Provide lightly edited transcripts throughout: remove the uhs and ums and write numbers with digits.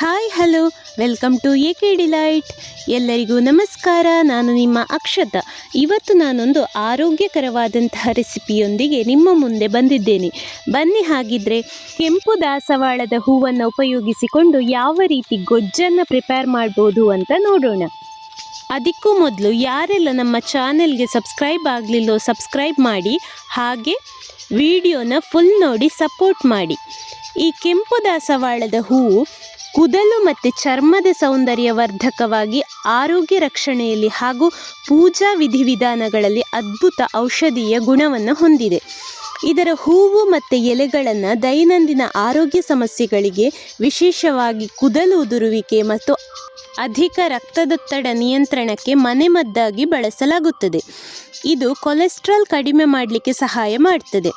Hi hello welcome to AK delight. ಎಲ್ಲರಿಗೂ ನಮಸ್ಕಾರ. ನಾನು ನಿಮ್ಮ ಅಕ್ಷತಾ. ಇವತ್ತು ನಾನೊಂದು ಆರೋಗ್ಯಕರವಾದಂತಹ ರೆಸಿಪಿಯೊಂದಿಗೆ ನಿಮ್ಮ ಮುಂದೆ ಬಂದಿದ್ದೇನೆ. ಬನ್ನಿ ಹಾಗಿದ್ರೆ ಕೆಂಪು ದಾಸವಾಳದ ಹೂವನ್ನು ಉಪಯೋಗಿಸಿಕೊಂಡು ಯಾವ ರೀತಿ ಗೊಜ್ಜನ್ನು ಪ್ರಿಪೇರ್ ಮಾಡ್ಬೋದು ಅಂತ ನೋಡೋಣ. ಅದಕ್ಕೂ ಮೊದಲು ಯಾರೆಲ್ಲ ನಮ್ಮ ಚಾನೆಲ್ಗೆ ಸಬ್ಸ್ಕ್ರೈಬ್ ಆಗಲಿಲ್ಲೋ ಸಬ್ಸ್ಕ್ರೈಬ್ ಮಾಡಿ, ಹಾಗೆ ವಿಡಿಯೋನ ಫುಲ್ ನೋಡಿ ಸಪೋರ್ಟ್ ಮಾಡಿ. ಈ ಕೆಂಪು ದಾಸವಾಳದ ಹೂವು ಕೂದಲು ಮತ್ತು ಚರ್ಮದ ಸೌಂದರ್ಯವರ್ಧಕವಾಗಿ, ಆರೋಗ್ಯ ರಕ್ಷಣೆಯಲ್ಲಿ ಹಾಗೂ ಪೂಜಾ ವಿಧಿವಿಧಾನಗಳಲ್ಲಿ ಅದ್ಭುತ ಔಷಧೀಯ ಗುಣವನ್ನು ಹೊಂದಿದೆ. ಇದರ ಹೂವು ಮತ್ತು ಎಲೆಗಳನ್ನು ದೈನಂದಿನ ಆರೋಗ್ಯ ಸಮಸ್ಯೆಗಳಿಗೆ, ವಿಶೇಷವಾಗಿ ಕೂದಲು ಉದುರುವಿಕೆ ಮತ್ತು ಅಧಿಕ ರಕ್ತದೊತ್ತಡ ನಿಯಂತ್ರಣಕ್ಕೆ ಮನೆಮದ್ದಾಗಿ ಬಳಸಲಾಗುತ್ತದೆ. ಇದು ಕೊಲೆಸ್ಟ್ರಾಲ್ ಕಡಿಮೆ ಮಾಡಲಿಕ್ಕೆ ಸಹಾಯ ಮಾಡ್ತದೆ,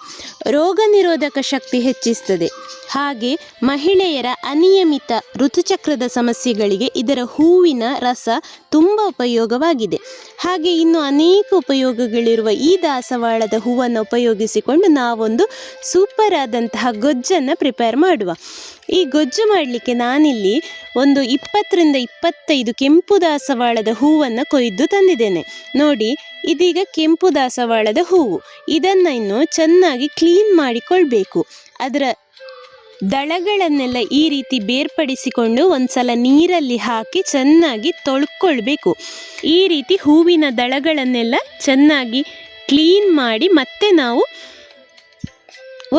ರೋಗ ನಿರೋಧಕ ಶಕ್ತಿ ಹೆಚ್ಚಿಸ್ತದೆ. ಹಾಗೆ ಮಹಿಳೆಯರ ಅನಿಯಮಿತ ಋತುಚಕ್ರದ ಸಮಸ್ಯೆಗಳಿಗೆ ಇದರ ಹೂವಿನ ರಸ ತುಂಬ ಉಪಯೋಗವಾಗಿದೆ. ಹಾಗೆ ಇನ್ನು ಅನೇಕ ಉಪಯೋಗಗಳಿರುವ ಈ ದಾಸವಾಳದ ಹೂವನ್ನು ಉಪಯೋಗಿಸಿಕೊಂಡು ನಾವೊಂದು ಸೂಪರ್ ಆದಂತಹ ಗೊಜ್ಜನ್ನು ಪ್ರಿಪೇರ್ ಮಾಡುವ. ಈ ಗೊಜ್ಜು ಮಾಡಲಿಕ್ಕೆ ನಾನಿಲ್ಲಿ ಒಂದು 20-25 ಕೆಂಪು ದಾಸವಾಳದ ಹೂವನ್ನು ಕೊಯ್ದು ತಂದಿದ್ದೇನೆ. ನೋಡಿ, ಇದೀಗ ಕೆಂಪು ದಾಸವಾಳದ ಹೂವು. ಇದನ್ನು ಇನ್ನು ಚೆನ್ನಾಗಿ ಕ್ಲೀನ್ ಮಾಡಿಕೊಳ್ಬೇಕು. ಅದರ ದಳಗಳನ್ನೆಲ್ಲ ಈ ರೀತಿ ಬೇರ್ಪಡಿಸಿಕೊಂಡು ಒಂದ್ಸಲ ನೀರಲ್ಲಿ ಹಾಕಿ ಚೆನ್ನಾಗಿ ತೊಳ್ಕೊಳ್ಬೇಕು. ಈ ರೀತಿ ಹೂವಿನ ದಳಗಳನ್ನೆಲ್ಲ ಚೆನ್ನಾಗಿ ಕ್ಲೀನ್ ಮಾಡಿ ಮತ್ತೆ ನಾವು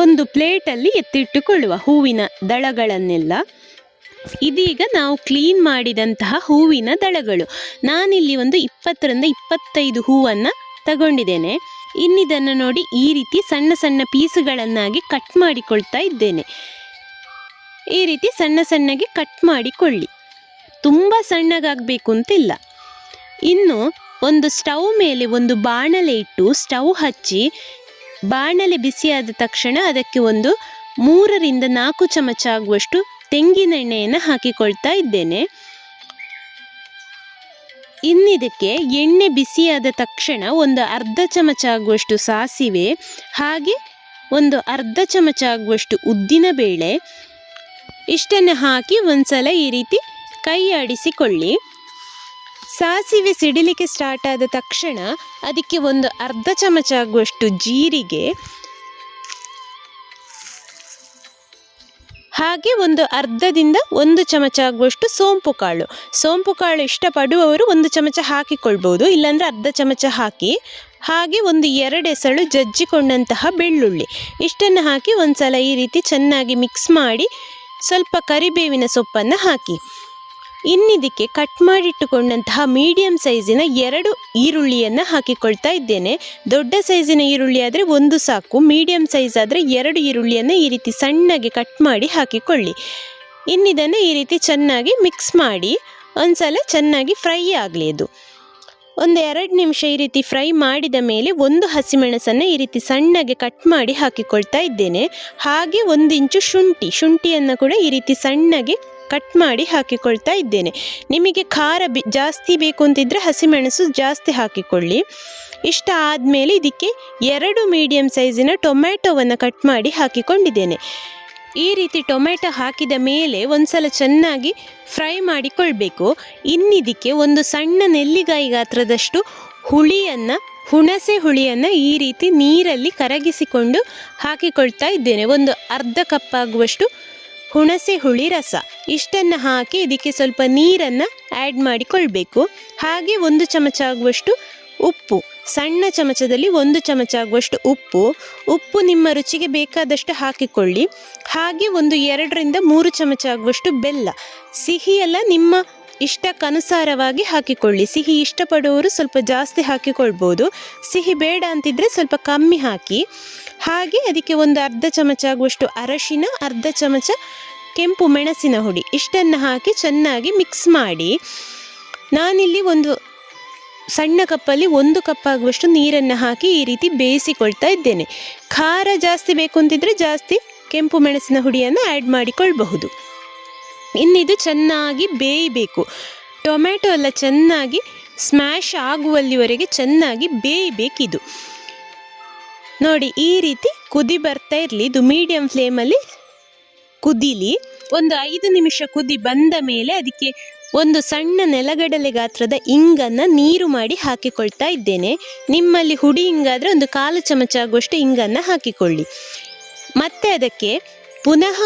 ಒಂದು ಪ್ಲೇಟಲ್ಲಿ ಎತ್ತಿಟ್ಟುಕೊಳ್ಳುವ ಹೂವಿನ ದಳಗಳನ್ನೆಲ್ಲ. ಇದೀಗ ನಾವು ಕ್ಲೀನ್ ಮಾಡಿದಂತಹ ಹೂವಿನ ದಳಗಳು. ನಾನಿಲ್ಲಿ ಒಂದು 20-25 ಹೂವನ್ನು ತಗೊಂಡಿದ್ದೇನೆ. ಇನ್ನಿದನ್ನು ನೋಡಿ ಈ ರೀತಿ ಸಣ್ಣ ಸಣ್ಣ ಪೀಸುಗಳನ್ನಾಗಿ ಕಟ್ ಮಾಡಿಕೊಳ್ತಾ ಇದ್ದೇನೆ. ಈ ರೀತಿ ಸಣ್ಣ ಸಣ್ಣಗೆ ಕಟ್ ಮಾಡಿಕೊಳ್ಳಿ, ತುಂಬ ಸಣ್ಣಗಾಗಬೇಕು ಅಂತಿಲ್ಲ. ಇನ್ನು ಒಂದು ಸ್ಟವ್ ಮೇಲೆ ಒಂದು ಬಾಣಲೆ ಇಟ್ಟು ಸ್ಟವ್ ಹಚ್ಚಿ, ಬಾಣಲೆ ಬಿಸಿಯಾದ ತಕ್ಷಣ ಅದಕ್ಕೆ ಒಂದು 3-4 ಚಮಚ ಆಗುವಷ್ಟು ತೆಂಗಿನೆಣ್ಣೆಯನ್ನು ಹಾಕಿಕೊಳ್ತಾ ಇದ್ದೇನೆ. ಇನ್ನಿದಕ್ಕೆ ಎಣ್ಣೆ ಬಿಸಿಯಾದ ತಕ್ಷಣ ಒಂದು ಅರ್ಧ ಚಮಚ ಆಗುವಷ್ಟು ಸಾಸಿವೆ, ಹಾಗೆ ಒಂದು ಅರ್ಧ ಚಮಚ ಆಗುವಷ್ಟು ಉದ್ದಿನ ಬೇಳೆ, ಇಷ್ಟನ್ನು ಹಾಕಿ ಒಂದ್ಸಲ ಈ ರೀತಿ ಕೈ ಆಡಿಸಿಕೊಳ್ಳಿ. ಸಾಸಿವೆ ಸಿಡಿಲಿಕ್ಕೆ ಸ್ಟಾರ್ಟ್ ಆದ ತಕ್ಷಣ ಅದಕ್ಕೆ ಒಂದು ಅರ್ಧ ಚಮಚ ಆಗುವಷ್ಟು ಜೀರಿಗೆ, ಹಾಗೆ ಒಂದು ಅರ್ಧದಿಂದ 1 ಚಮಚ ಆಗುವಷ್ಟು ಸೋಂಪು ಕಾಳು ಇಷ್ಟಪಡುವವರು 1 ಚಮಚ ಹಾಕಿಕೊಳ್ಬೋದು, ಇಲ್ಲಾಂದರೆ ಅರ್ಧ ಚಮಚ ಹಾಕಿ. ಹಾಗೆ ಒಂದು 2 ಎಸಳು ಜಜ್ಜಿಕೊಂಡಂತಹ ಬೆಳ್ಳುಳ್ಳಿ, ಇಷ್ಟನ್ನು ಹಾಕಿ ಒಂದ್ಸಲ ಈ ರೀತಿ ಚೆನ್ನಾಗಿ ಮಿಕ್ಸ್ ಮಾಡಿ ಸ್ವಲ್ಪ ಕರಿಬೇವಿನ ಸೊಪ್ಪನ್ನು ಹಾಕಿ. ಇನ್ನಿದಕ್ಕೆ ಕಟ್ ಮಾಡಿಟ್ಟುಕೊಂಡಂತಹ ಮೀಡಿಯಂ ಸೈಜಿನ 2 ಈರುಳ್ಳಿಯನ್ನು ಹಾಕಿಕೊಳ್ತಾ ಇದ್ದೇನೆ. ದೊಡ್ಡ ಸೈಜಿನ ಈರುಳ್ಳಿ ಆದರೆ 1 ಸಾಕು, ಮೀಡಿಯಂ ಸೈಜ್ ಆದರೆ 2 ಈರುಳ್ಳಿಯನ್ನು ಈ ರೀತಿ ಸಣ್ಣಗೆ ಕಟ್ ಮಾಡಿ ಹಾಕಿಕೊಳ್ಳಿ. ಇನ್ನಿದನ್ನು ಈ ರೀತಿ ಚೆನ್ನಾಗಿ ಮಿಕ್ಸ್ ಮಾಡಿ ಒಂದ್ಸಲ ಚೆನ್ನಾಗಿ ಫ್ರೈ ಆಗಲಿ. ಅದು ಒಂದು 2 ನಿಮಿಷ ಈ ರೀತಿ ಫ್ರೈ ಮಾಡಿದ ಮೇಲೆ ಒಂದು ಹಸಿಮೆಣಸನ್ನು ಈ ರೀತಿ ಸಣ್ಣಗೆ ಕಟ್ ಮಾಡಿ ಹಾಕಿಕೊಳ್ತಾ ಇದ್ದೇನೆ. ಹಾಗೆ 1 ಇಂಚು ಶುಂಠಿಯನ್ನು ಕೂಡ ಈ ರೀತಿ ಸಣ್ಣಗೆ ಕಟ್ ಮಾಡಿ ಹಾಕಿಕೊಳ್ತಾ ಇದ್ದೇನೆ. ನಿಮಗೆ ಖಾರ ಜಾಸ್ತಿ ಬೇಕು ಅಂತಿದ್ರೆ ಹಸಿಮೆಣಸು ಜಾಸ್ತಿ ಹಾಕಿಕೊಳ್ಳಿ. ಇಷ್ಟ ಆದಮೇಲೆ ಇದಕ್ಕೆ 2 ಮೀಡಿಯಂ ಸೈಜಿನ ಟೊಮ್ಯಾಟೊವನ್ನು ಕಟ್ ಮಾಡಿ ಹಾಕಿಕೊಂಡಿದ್ದೇನೆ. ಈ ರೀತಿ ಟೊಮೆಟೊ ಹಾಕಿದ ಮೇಲೆ ಒಂದ್ಸಲ ಚೆನ್ನಾಗಿ ಫ್ರೈ ಮಾಡಿಕೊಳ್ಬೇಕು. ಇನ್ನಿದಕ್ಕೆ ಒಂದು ಸಣ್ಣ ನೆಲ್ಲಿಕಾಯಿ ಗಾತ್ರದಷ್ಟು ಹುಣಸೆ ಹುಳಿಯನ್ನು ಈ ರೀತಿ ನೀರಲ್ಲಿ ಕರಗಿಸಿಕೊಂಡು ಹಾಕಿಕೊಳ್ತಾ ಇದ್ದೇನೆ. ಒಂದು ಅರ್ಧ ಕಪ್ ಆಗುವಷ್ಟು ಹುಣಸೆ ಹುಳಿ ರಸ, ಇಷ್ಟನ್ನು ಹಾಕಿ ಇದಕ್ಕೆ ಸ್ವಲ್ಪ ನೀರನ್ನು ಆ್ಯಡ್ ಮಾಡಿಕೊಳ್ಬೇಕು. ಹಾಗೆ 1 ಚಮಚ ಆಗುವಷ್ಟು ಉಪ್ಪು, ಸಣ್ಣ ಚಮಚದಲ್ಲಿ 1 ಚಮಚ ಆಗುವಷ್ಟು ಉಪ್ಪು ನಿಮ್ಮ ರುಚಿಗೆ ಬೇಕಾದಷ್ಟು ಹಾಕಿಕೊಳ್ಳಿ. ಹಾಗೆ ಒಂದು 2-3 ಚಮಚ ಆಗುವಷ್ಟು ಬೆಲ್ಲ, ಸಿಹಿಯೆಲ್ಲ ನಿಮ್ಮ ಇಷ್ಟಕ್ಕನುಸಾರವಾಗಿ ಹಾಕಿಕೊಳ್ಳಿ. ಸಿಹಿ ಇಷ್ಟಪಡುವವರು ಸ್ವಲ್ಪ ಜಾಸ್ತಿ ಹಾಕಿಕೊಳ್ಬೋದು, ಸಿಹಿ ಬೇಡ ಅಂತಿದ್ರೆ ಸ್ವಲ್ಪ ಕಮ್ಮಿ ಹಾಕಿ. ಹಾಗೆ ಅದಕ್ಕೆ ಒಂದು ಅರ್ಧ ಚಮಚ ಆಗುವಷ್ಟು ಅರಶಿನ, ಅರ್ಧ ಚಮಚ ಕೆಂಪು ಮೆಣಸಿನ ಹುಡಿ, ಇಷ್ಟನ್ನು ಹಾಕಿ ಚೆನ್ನಾಗಿ ಮಿಕ್ಸ್ ಮಾಡಿ. ನಾನಿಲ್ಲಿ ಒಂದು ಸಣ್ಣ ಕಪ್ಪಲ್ಲಿ 1 ಕಪ್ ಆಗುವಷ್ಟು ನೀರನ್ನು ಹಾಕಿ ಈ ರೀತಿ ಬೇಯಿಸಿಕೊಳ್ತಾ ಇದ್ದೇನೆ. ಖಾರ ಜಾಸ್ತಿ ಬೇಕು ಅಂತಿದ್ರೆ ಜಾಸ್ತಿ ಕೆಂಪು ಮೆಣಸಿನ ಹುಡಿಯನ್ನು ಆ್ಯಡ್ ಮಾಡಿಕೊಳ್ಬಹುದು. ಇನ್ನಿದು ಚೆನ್ನಾಗಿ ಬೇಯಬೇಕು. ಟೊಮ್ಯಾಟೊ ಎಲ್ಲ ಚೆನ್ನಾಗಿ ಸ್ಮ್ಯಾಶ್ ಆಗುವಲ್ಲಿವರೆಗೆ ಚೆನ್ನಾಗಿ ಬೇಯಬೇಕಿದು. ನೋಡಿ, ಈ ರೀತಿ ಕುದಿ ಬರ್ತಾ ಇರಲಿ. ಇದು ಮೀಡಿಯಂ ಫ್ಲೇಮಲ್ಲಿ ಕುದೀಲಿ. ಒಂದು 5 ನಿಮಿಷ ಕುದಿ ಬಂದ ಮೇಲೆ ಅದಕ್ಕೆ ಒಂದು ಸಣ್ಣ ನೆಲಗಡಲೆ ಗಾತ್ರದ ಇಂಗನ್ನು ನೀರು ಮಾಡಿ ಹಾಕಿಕೊಳ್ತಾ ಇದ್ದೇನೆ. ನಿಮ್ಮಲ್ಲಿ ಹುಡಿ ಇಂಗಾದರೆ ಒಂದು 1/4 ಚಮಚ ಆಗುವಷ್ಟು ಇಂಗನ್ನು ಹಾಕಿಕೊಳ್ಳಿ. ಮತ್ತೆ ಅದಕ್ಕೆ ಪುನಃ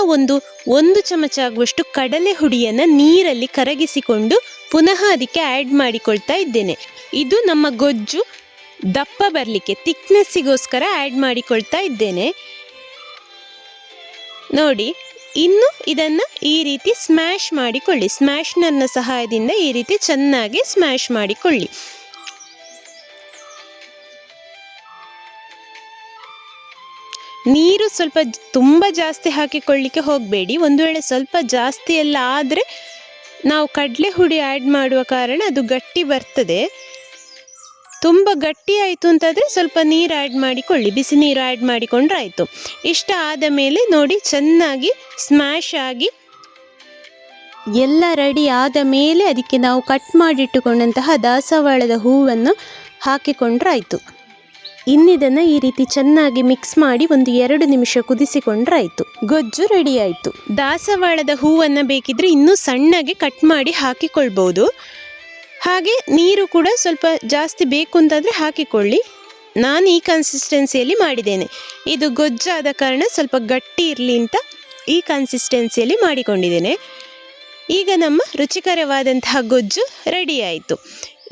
ಒಂದು ಚಮಚ ಆಗುವಷ್ಟು ಕಡಲೆ ಹುಡಿಯನ್ನು ನೀರಲ್ಲಿ ಕರಗಿಸಿಕೊಂಡು ಪುನಃ ಅದಕ್ಕೆ ಆ್ಯಡ್ ಮಾಡಿಕೊಳ್ತಾ ಇದ್ದೇನೆ. ಇದು ನಮ್ಮ ಗೊಜ್ಜು ದಪ್ಪ ಬರಲಿಕ್ಕೆ ತಿಕ್ನೆಸ್ಸಿಗೋಸ್ಕರ ಆ್ಯಡ್ ಮಾಡಿಕೊಳ್ತಾ ಇದ್ದೇನೆ. ನೋಡಿ, ಇನ್ನು ಇದನ್ನು ಈ ರೀತಿ ಸ್ಮ್ಯಾಶ್ ಮಾಡಿಕೊಳ್ಳಿ. ಸ್ಮ್ಯಾಶ್ನರ್ನ ಸಹಾಯದಿಂದ ಈ ರೀತಿ ಚೆನ್ನಾಗಿ ಸ್ಮ್ಯಾಶ್ ಮಾಡಿಕೊಳ್ಳಿ. ನೀರು ಸ್ವಲ್ಪ ತುಂಬ ಜಾಸ್ತಿ ಹಾಕಿಕೊಳ್ಳಿಕ್ಕೆ ಹೋಗಬೇಡಿ. ಒಂದು ವೇಳೆ ಸ್ವಲ್ಪ ಜಾಸ್ತಿ ಎಲ್ಲ ಆದರೆ ನಾವು ಕಡಲೆ ಹುಡಿ ಆ್ಯಡ್ ಮಾಡುವ ಕಾರಣ ಅದು ಗಟ್ಟಿ ಬರ್ತದೆ. ತುಂಬ ಗಟ್ಟಿ ಆಯಿತು ಅಂತಾದರೆ ಸ್ವಲ್ಪ ನೀರು ಆ್ಯಡ್ ಮಾಡಿಕೊಳ್ಳಿ, ಬಿಸಿ ನೀರು ಆ್ಯಡ್ ಮಾಡಿಕೊಂಡ್ರೆ ಆಯಿತು. ಇಷ್ಟ ಆದ ಮೇಲೆ ನೋಡಿ, ಚೆನ್ನಾಗಿ ಸ್ಮ್ಯಾಶ್ ಆಗಿ ಎಲ್ಲ ರೆಡಿ ಆದ ಮೇಲೆ ಅದಕ್ಕೆ ನಾವು ಕಟ್ ಮಾಡಿಟ್ಟುಕೊಂಡಂತಹ ದಾಸವಾಳದ ಹೂವನ್ನು ಹಾಕಿಕೊಂಡ್ರೆ ಆಯಿತು. ಇನ್ನಿದನ್ನು ಈ ರೀತಿ ಚೆನ್ನಾಗಿ ಮಿಕ್ಸ್ ಮಾಡಿ ಒಂದು 2 ನಿಮಿಷ ಕುದಿಸಿಕೊಂಡ್ರೆ ಆಯಿತು. ಗೊಜ್ಜು ರೆಡಿ ಆಯಿತು. ದಾಸವಾಳದ ಹೂವನ್ನು ಬೇಕಿದ್ರೆ ಇನ್ನೂ ಸಣ್ಣಗೆ ಕಟ್ ಮಾಡಿ ಹಾಕಿಕೊಳ್ಬೋದು. ಹಾಗೆ ನೀರು ಕೂಡ ಸ್ವಲ್ಪ ಜಾಸ್ತಿ ಬೇಕು ಅಂತಂದರೆ ಹಾಕಿಕೊಳ್ಳಿ. ನಾನು ಈ ಕನ್ಸಿಸ್ಟೆನ್ಸಿಯಲ್ಲಿ ಮಾಡಿದ್ದೇನೆ. ಇದು ಗೊಜ್ಜಾದ ಕಾರಣ ಸ್ವಲ್ಪ ಗಟ್ಟಿ ಇರಲಿ ಅಂತ ಈ ಕನ್ಸಿಸ್ಟೆನ್ಸಿಯಲ್ಲಿ ಮಾಡಿಕೊಂಡಿದ್ದೇನೆ. ಈಗ ನಮ್ಮ ರುಚಿಕರವಾದಂತಹ ಗೊಜ್ಜು ರೆಡಿ ಆಯಿತು.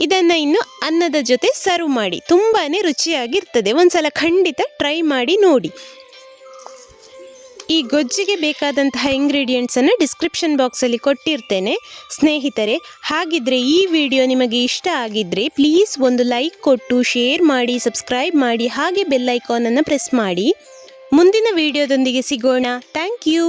ಇದನ್ನು ಇನ್ನು ಅನ್ನದ ಜೊತೆ ಸರ್ವ್ ಮಾಡಿ. ತುಂಬಾ ರುಚಿಯಾಗಿರ್ತದೆ. ಒಂದ್ಸಲ ಖಂಡಿತ ಟ್ರೈ ಮಾಡಿ ನೋಡಿ. ಈ ಗೊಜ್ಜಿಗೆ ಬೇಕಾದಂತಹ ಇಂಗ್ರೀಡಿಯೆಂಟ್ಸನ್ನು ಡಿಸ್ಕ್ರಿಪ್ಷನ್ ಬಾಕ್ಸಲ್ಲಿ ಕೊಟ್ಟಿರ್ತೇನೆ ಸ್ನೇಹಿತರೆ. ಹಾಗಿದ್ರೆ ಈ ವಿಡಿಯೋ ನಿಮಗೆ ಇಷ್ಟ ಆಗಿದ್ದರೆ ಪ್ಲೀಸ್ ಒಂದು ಲೈಕ್ ಕೊಟ್ಟು ಶೇರ್ ಮಾಡಿ, ಸಬ್ಸ್ಕ್ರೈಬ್ ಮಾಡಿ, ಹಾಗೆ ಬೆಲ್ ಐಕಾನನ್ನು ಪ್ರೆಸ್ ಮಾಡಿ. ಮುಂದಿನ ವಿಡಿಯೋದೊಂದಿಗೆ ಸಿಗೋಣ. Thank you.